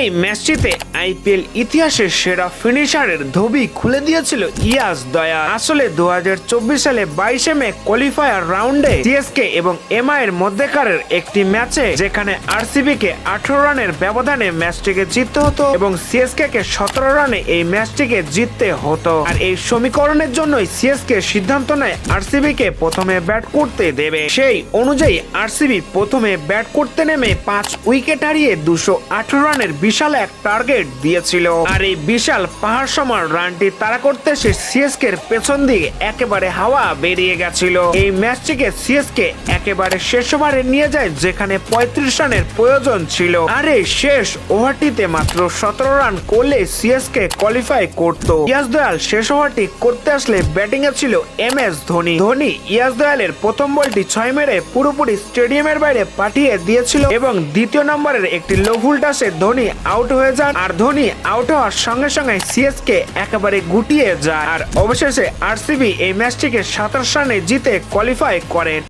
এই ম্যাচটিতে আইপিএল ইতিহাসের সেরা ফিনিশারের ধোবি খুলে দিয়েছিল ইয়াস দয়া। আসলে 2024 সালে 22 মে কোয়ালিফায়ার রাউন্ডে সিএসকে এবং এমআই এর মধ্যকারের একটি ম্যাচে যেখানে আরসিবি কে 18 রানের ব্যবধানে ম্যাচটিকে জিততে হতো এবং সিএসকে কে 17 রানে এই ম্যাচটিকে জিততে হতো। আর এই সমীকরণের জন্যই সিএসকে সিদ্ধান্ত নেয় আরসিবি কে প্রথমে ব্যাট করতে দেবে। সেই অনুযায়ী আরসিবি প্রথমে ব্যাট করতে নেমে 5 উইকেট হারিয়ে 218 রানের বিশাল এক টার্গেট দিয়েছিল। আর এই বিশাল পাহাড় সমান রানটি তাড়া করতে সে সিএসকে এর পেছন দিকে একেবারে হাওয়া বেরিয়ে গেছিল। এই ম্যাচটিকে সিএসকে একেবারে শেষ ওভারে নিয়ে যায় যেখানে 35 রানের প্রয়োজন ছিল। আর এই শেষ ওভারটিতে মাত্র 17 রান করলে সিএসকে কোয়ালিফাই করত। ইয়াস দয়াল শেষ ওভারটি করতে আসলে ব্যাটিং এ ছিল এমএস ধোনি। ধোনি ইয়াস দয়ালের প্রথম বলটি 6 মেরে পুরোপুরি স্টেডিয়ামের বাইরে পাঠিয়ে দিয়েছিল এবং দ্বিতীয় নম্বরের একটি লো ফুল টাসে ধোনি আউট হয়ে যান। আর ধোনি আউট হওয়ার সঙ্গে সঙ্গে সিএসকে একেবারে গুটিয়ে যায়। আর অবশেষে আরসিবি এই ম্যাচটিকে 27 রানে জিতে কোয়ালিফাই করেন।